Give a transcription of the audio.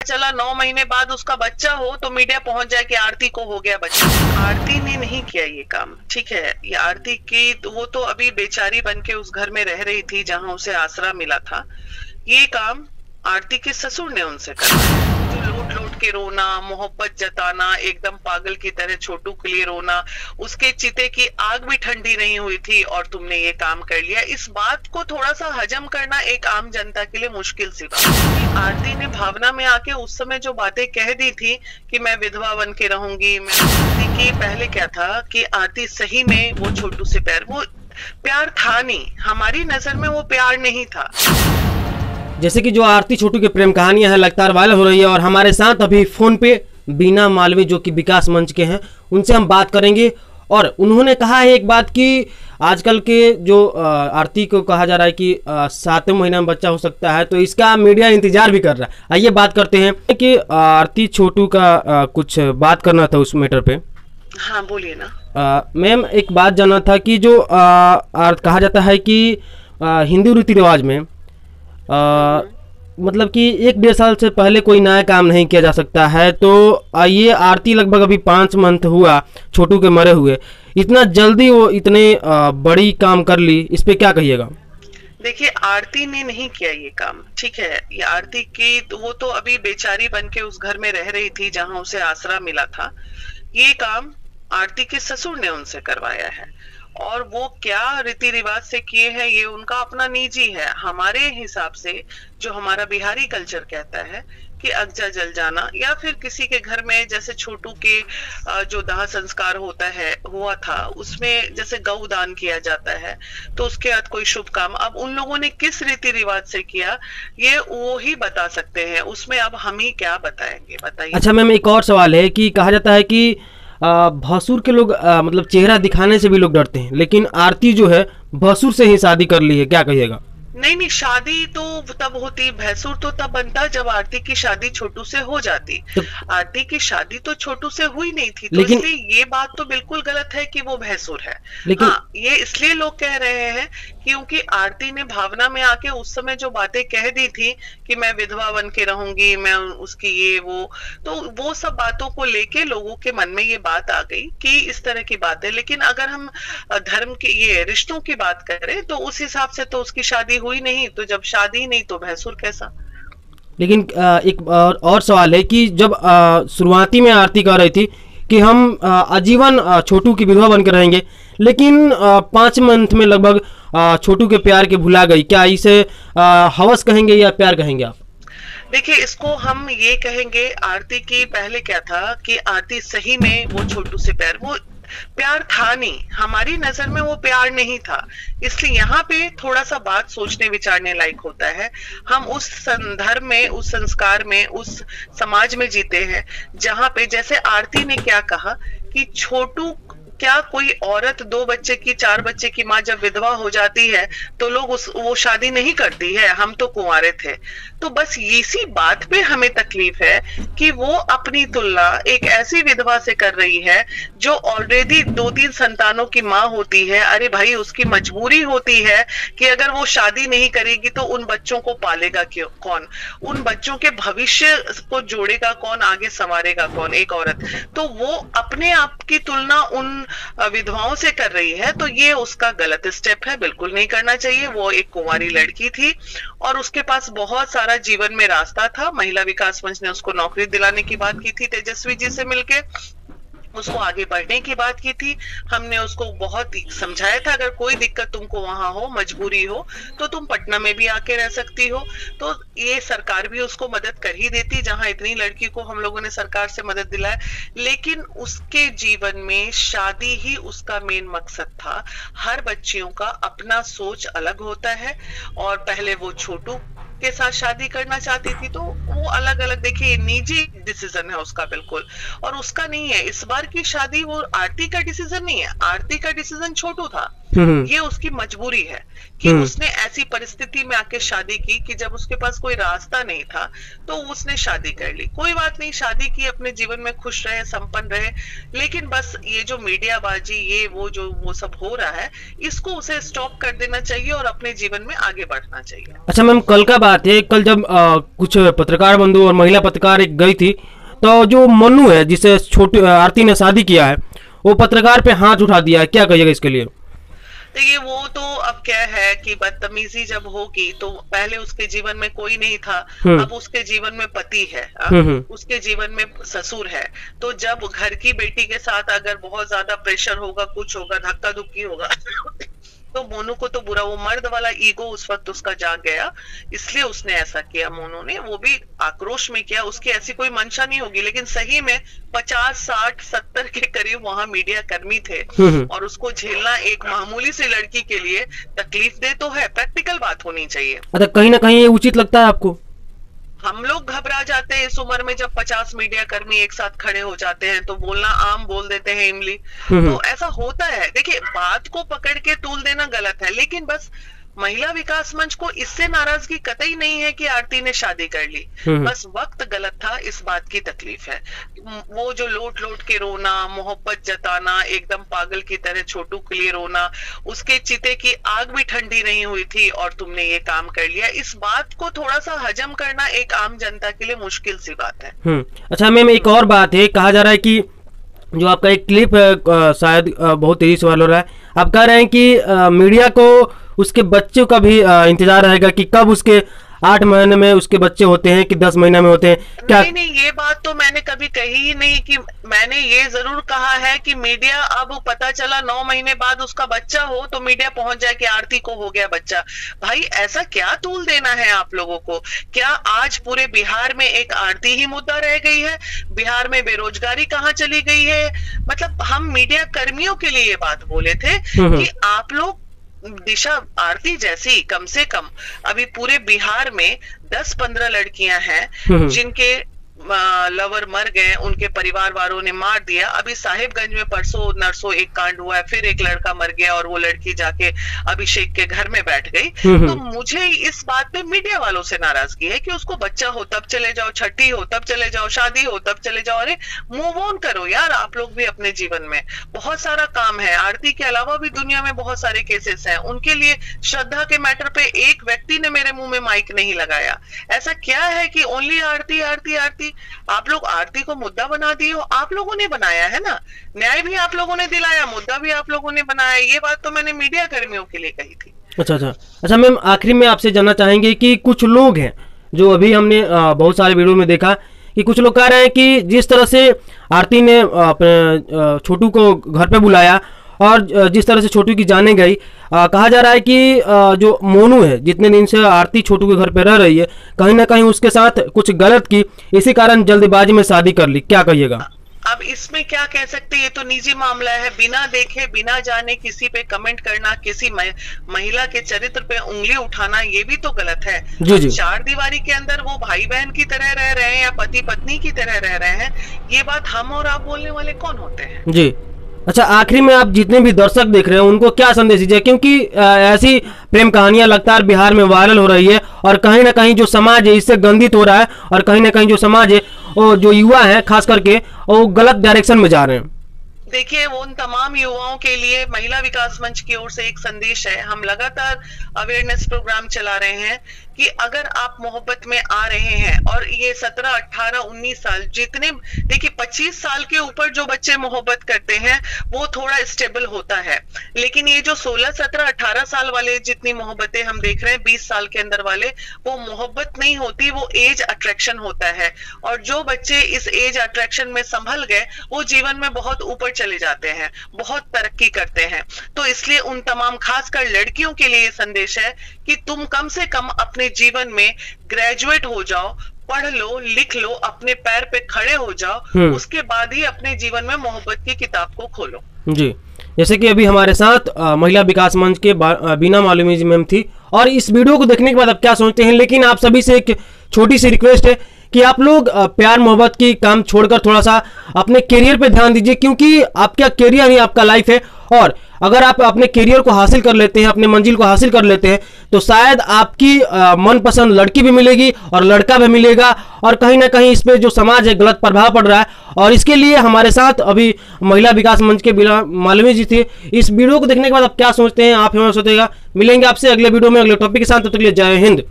चला 9 महीने बाद उसका बच्चा हो तो मीडिया पहुंच जाए कि आरती को हो गया बच्चा। आरती ने नहीं किया ये काम, ठीक है। ये आरती की वो तो अभी बेचारी बन के उस घर में रह रही थी जहां उसे आसरा मिला था। ये काम आरती के ससुर ने उनसे करवाया। जो लोट लोट के रोना, मोहब्बत जताना, एकदम पागल की तरह छोटू के लिए रोना, उसके चिते की आग भी ठंडी नहीं हुई थी और तुमने ये काम कर लिया। इस बात को थोड़ा सा हजम करना एक आम जनता के लिए मुश्किल सी बात। आरती ने भावना में आके उस समय जो बातें कह दी थी कि मैं विधवा बन के रहूंगी, मैं आरती की पहले क्या था कि आरती सही में वो छोटू से वो प्यार था नहीं, हमारी नजर में वो प्यार नहीं था। जैसे कि जो आरती छोटू की प्रेम कहानियां हैं लगातार वायरल हो रही है और हमारे साथ अभी फोन पे बीना मालवी जो कि विकास मंच के हैं उनसे हम बात करेंगे। और उन्होंने कहा है एक बात कि आजकल के जो आरती को कहा जा रहा है कि 7वें महीने में बच्चा हो सकता है, तो इसका मीडिया इंतजार भी कर रहा है। आइए बात करते हैं कि आरती छोटू का कुछ बात करना था उस मैटर पे। हाँ बोलिए ना। मैम एक बात जानना था कि जो कहा जाता है कि हिंदू रीति रिवाज में मतलब कि 1-1.5 साल से पहले कोई नया काम नहीं किया जा सकता है, तो ये आरती लगभग अभी 5 मंथ हुआ छोटू के मरे हुए, इतना जल्दी वो इतने बड़ी काम कर ली, इस पे क्या कहिएगा? देखिए आरती ने नहीं किया ये काम, ठीक है। ये आरती की वो तो अभी बेचारी बन के उस घर में रह रही थी जहां उसे आसरा मिला था। ये काम आरती के ससुर ने उनसे करवाया है और वो क्या रीति रिवाज से किए हैं ये उनका अपना निजी है। हमारे हिसाब से जो हमारा बिहारी कल्चर कहता है कि अगजा जल जाना, या फिर किसी के घर में जैसे छोटू के जो दाह संस्कार होता है हुआ था उसमें जैसे गौ दान किया जाता है तो उसके बाद कोई शुभ काम, अब उन लोगों ने किस रीति रिवाज से किया ये वो ही बता सकते हैं, उसमें अब हम ही क्या बताएंगे, बताइए। अच्छा मैम एक और सवाल है कि कहा जाता है कि भसुर के लोग मतलब चेहरा दिखाने से भी लोग डरते हैं, लेकिन आरती जो है भसुर से ही शादी कर ली है, क्या कहिएगा? नहीं नहीं, शादी तो तब होती, भैंसुर तो तब बनता जब आरती की शादी छोटू से हो जाती। तो आरती की शादी तो छोटू से हुई नहीं थी, तो इसलिए ये बात तो बिल्कुल गलत है कि वो भैंसुर है। लेकिन हाँ, ये इसलिए लोग कह रहे हैं क्योंकि आरती ने भावना में आके उस समय जो बातें कह दी थी कि मैं विधवा बन के रहूंगी, मैं उसकी ये तो वो सब बातों को लेके लोगों के मन में ये बात आ गई कि इस तरह की बात है। लेकिन अगर हम धर्म की ये रिश्तों की बात करें तो उस हिसाब से तो उसकी शादी हुई नहीं, तो जब शादी नहीं तो भैंसुर कैसा। लेकिन एक और सवाल है कि जब शुरुआती में आरती कह रही थी कि हम आजीवन छोटू की विधवा बनकर रहेंगे, लेकिन 5 मंथ में लगभग छोटू के प्यार के भुला गई, क्या इसे हवस कहेंगे या प्यार कहेंगे आप? देखिए इसको हम ये कहेंगे, आरती की पहले क्या था कि आरती सही में वो छोटू से वो प्यार था नहीं, हमारी नजर में वो प्यार नहीं था। इसलिए यहाँ पे थोड़ा सा बात सोचने विचारने लायक होता है। हम उस संदर्भ में, उस संस्कार में, उस समाज में जीते हैं जहाँ पे जैसे आरती ने क्या कहा कि छोटू, क्या कोई औरत 2 बच्चे की 4 बच्चे की माँ जब विधवा हो जाती है तो लोग वो शादी नहीं करती है, हम तो कुंवारे थे। तो बस इसी बात पे हमें तकलीफ है कि वो अपनी तुलना एक ऐसी विधवा से कर रही है जो ऑलरेडी 2-3 संतानों की माँ होती है। अरे भाई उसकी मजबूरी होती है कि अगर वो शादी नहीं करेगी तो उन बच्चों को पालेगा क्यों कौन, उन बच्चों के भविष्य को जोड़ेगा कौन, आगे संवारेगा कौन, एक औरत। तो वो अपने आप की तुलना उन विधवाओं से कर रही है, तो ये उसका गलत स्टेप है, बिल्कुल नहीं करना चाहिए। वो एक कुंवारी लड़की थी और उसके पास बहुत सारा जीवन में रास्ता था। महिला विकास मंच ने उसको नौकरी दिलाने की बात की थी, तेजस्वी जी से मिलके उसको आगे बढ़ने की बात की थी। हमने उसको बहुत समझाया था अगर कोई दिक्कत तुमको वहां हो, मजबूरी हो, तो तुम पटना में भी आके रह सकती हो। तो ये सरकार भी उसको मदद कर ही देती, जहां इतनी लड़की को हम लोगों ने सरकार से मदद दिलाया। लेकिन उसके जीवन में शादी ही उसका मेन मकसद था। हर बच्चियों का अपना सोच अलग होता है और पहले वो छोटू के साथ शादी करना चाहती थी, तो वो अलग अलग, देखिए निजी डिसीजन है उसका बिल्कुल, और उसका नहीं है। इस बार की शादी वो आरती का डिसीजन नहीं है, आरती का डिसीजन छोटू था। ये उसकी मजबूरी है कि उसने ऐसी परिस्थिति में आके शादी की कि जब उसके पास कोई रास्ता नहीं था तो उसने शादी कर ली। कोई बात नहीं, शादी की, अपने जीवन में खुश रहे, संपन्न रहे, लेकिन बस ये जो मीडियाबाजी, ये वो सब हो रहा है, इसको उसे स्टॉप कर देना चाहिए और अपने जीवन में आगे बढ़ना चाहिए। अच्छा मैम, कल का बात है, कल जब कुछ पत्रकार बंधु और महिला पत्रकार एक गई थी, तो जो मनु है जिसे छोटी आरती ने शादी किया है, वो पत्रकार पे हाथ उठा दिया है, क्या कहिएगा इसके लिए? देखिए, वो तो अब क्या है कि बदतमीजी जब होगी तो पहले उसके जीवन में कोई नहीं था, अब उसके जीवन में पति है, उसके जीवन में ससुर है, तो जब घर की बेटी के साथ अगर बहुत ज्यादा प्रेशर होगा, कुछ होगा, धक्का धुक्की होगा तो मोनू को तो बुरा, वो मर्द वाला ईगो उस वक्त उसका जाग गया, इसलिए उसने ऐसा किया। मोनू ने वो भी आक्रोश में किया, उसकी ऐसी कोई मंशा नहीं होगी, लेकिन सही में 50, 60, 70 के करीब वहां मीडिया कर्मी थे और उसको झेलना एक मामूली सी लड़की के लिए तकलीफ दे तो है, प्रैक्टिकल बात होनी चाहिए। अच्छा, कहीं ना कहीं ये उचित लगता है आपको? हम लोग घबरा जाते हैं इस उम्र में, जब 50 मीडिया कर्मी एक साथ खड़े हो जाते हैं तो बोलना आम बोल देते हैं इमली, तो ऐसा होता है। देखिए, बात को पकड़ के तूल देना गलत है, लेकिन बस महिला विकास मंच को इससे नाराजगी कतई नहीं है कि आरती ने शादी कर ली, बस वक्त गलत था, इस बात की तकलीफ है। वो जो लोट लोट के रोना, मोहब्बत जताना, एकदम पागल की तरह छोटू के लिए रोना, उसके चिते की आग भी ठंडी नहीं हुई थी और तुमने ये काम कर लिया, इस बात को थोड़ा सा हजम करना एक आम जनता के लिए मुश्किल सी बात है। अच्छा मैम, एक और बात है, कहा जा रहा है कि जो आपका एक क्लिप है शायद बहुत तेजी से वायरल हो रहा है, आप कह रहे हैं कि मीडिया को उसके बच्चों का भी इंतजार रहेगा कि कब उसके 8 महीने में उसके बच्चे होते हैं कि 10 महीने में होते हैं, क्या? नहीं, ये बात तो मैंने कभी कही ही नहीं। कि मैंने ये जरूर कहा है कि मीडिया, अब पता चला 9 महीने बाद उसका बच्चा हो तो मीडिया पहुंच जाए कि आरती को हो गया बच्चा। भाई, ऐसा क्या तूल देना है आप लोगों को? क्या आज पूरे बिहार में एक आरती ही मुद्दा रह गई है? बिहार में बेरोजगारी कहाँ चली गई है? मतलब हम मीडिया कर्मियों के लिए ये बात बोले थे कि आप लोग दिशा, आरती जैसी कम से कम अभी पूरे बिहार में 10-15 लड़कियां हैं जिनके लवर मर गए, उनके परिवार वालों ने मार दिया। अभी साहिबगंज में परसों नरसों एक कांड हुआ है, फिर एक लड़का मर गया और वो लड़की जाके अभिषेक के घर में बैठ गई। तो मुझे इस बात पे मीडिया वालों से नाराजगी है कि उसको बच्चा हो तब चले जाओ, छठी हो तब चले जाओ, शादी हो तब चले जाओ। अरे मूव ऑन करो यार, आप लोग भी अपने जीवन में, बहुत सारा काम है। आरती के अलावा भी दुनिया में बहुत सारे केसेस हैं, उनके लिए श्रद्धा के मैटर पे एक व्यक्ति ने मेरे मुंह में माइक नहीं लगाया। ऐसा क्या है कि ओनली आरती आरती आरती? आप लोग आरती को मुद्दा बना दिए हो, आप लोगों ने बनाया है ना, न्याय भी आप लोगों ने दिलाया, मुद्दा भी आप लोगों ने बनाया। ये बात तो मैंने मीडिया कर्मियों के लिए कही थी। अच्छा मैम, आखिरी में आपसे जानना चाहेंगे कि कुछ लोग हैं जो अभी हमने बहुत सारे वीडियो में देखा कि कुछ लोग कह रहे हैं कि जिस तरह से आरती ने अपने छोटू को घर पे बुलाया और जिस तरह से छोटू की जाने गई, कहा जा रहा है कि जो मोनू है जितने दिन से आरती छोटू के घर पे रह रही है, कहीं ना कहीं उसके साथ कुछ गलत की, इसी कारण जल्दबाजी में शादी कर ली, क्या कहिएगा? अब इसमें क्या कह सकते हैं, ये तो निजी मामला है। बिना देखे बिना जाने किसी पे कमेंट करना, किसी महिला के चरित्र पे उंगली उठाना, ये भी तो गलत है। जी। 4 दीवारी के अंदर वो भाई बहन की तरह रह रहे हैं या पति पत्नी की तरह रह रहे हैं, ये बात हम और आप बोलने वाले कौन होते हैं? जी। अच्छा, आखिरी में आप जितने भी दर्शक देख रहे हैं उनको क्या संदेश दीजिए, क्योंकि ऐसी प्रेम कहानियां लगातार बिहार में वायरल हो रही है और कहीं ना कहीं जो समाज है इससे गंदित हो रहा है और कहीं ना कहीं जो समाज है और जो युवा है खास करके वो गलत डायरेक्शन में जा रहे हैं। देखिए, वो उन तमाम युवाओं के लिए महिला विकास मंच की ओर से एक संदेश है। हम लगातार अवेयरनेस प्रोग्राम चला रहे हैं कि अगर आप मोहब्बत में आ रहे हैं और ये 17, 18, 19 साल जितने, देखिए 25 साल के ऊपर जो बच्चे मोहब्बत करते हैं वो थोड़ा स्टेबल होता है, लेकिन ये जो 16, 17, 18 साल वाले जितनी मोहब्बतें हम देख रहे हैं 20 साल के अंदर वाले, वो मोहब्बत नहीं होती, वो एज अट्रैक्शन होता है। और जो बच्चे इस एज अट्रैक्शन में संभल गए वो जीवन में बहुत ऊपर चले जाते हैं, बहुत तरक्की करते हैं। तो इसलिए उन तमाम खासकर लड़कियों के लिए संदेश है कि तुम कम से कम अपने जीवन में ग्रेजुएट हो जाओ, पढ़ लो, लिख लो, अपने पैर पे खड़े हो जाओ, उसके बाद ही अपने जीवन में मोहब्बत की किताब को खोलो। जी, जैसे कि अभी हमारे साथ महिला विकास मंच के बीना मालूमी मैम थी, और इस वीडियो को देखने के बाद आप क्या सोचते हैं, लेकिन आप सभी से एक छोटी सी रिक्वेस्ट है कि आप लोग प्यार मोहब्बत की काम छोड़कर थोड़ा सा अपने करियर पे ध्यान दीजिए, क्योंकि आपका करियर ही आपका लाइफ है। और अगर आप अपने करियर को हासिल कर लेते हैं, अपने मंजिल को हासिल कर लेते हैं, तो शायद आपकी मनपसंद लड़की भी मिलेगी और लड़का भी मिलेगा, और कहीं ना कहीं इस पे जो समाज है गलत प्रभाव पड़ रहा है। और इसके लिए हमारे साथ अभी महिला विकास मंच के बीना मालवी जी थे। इस वीडियो को देखने के बाद आप क्या सोचते हैं, आप हमें सोचेगा। मिलेंगे आपसे अगले वीडियो में अगले टॉपिक के साथ, तब तक के लिए जय हिंद।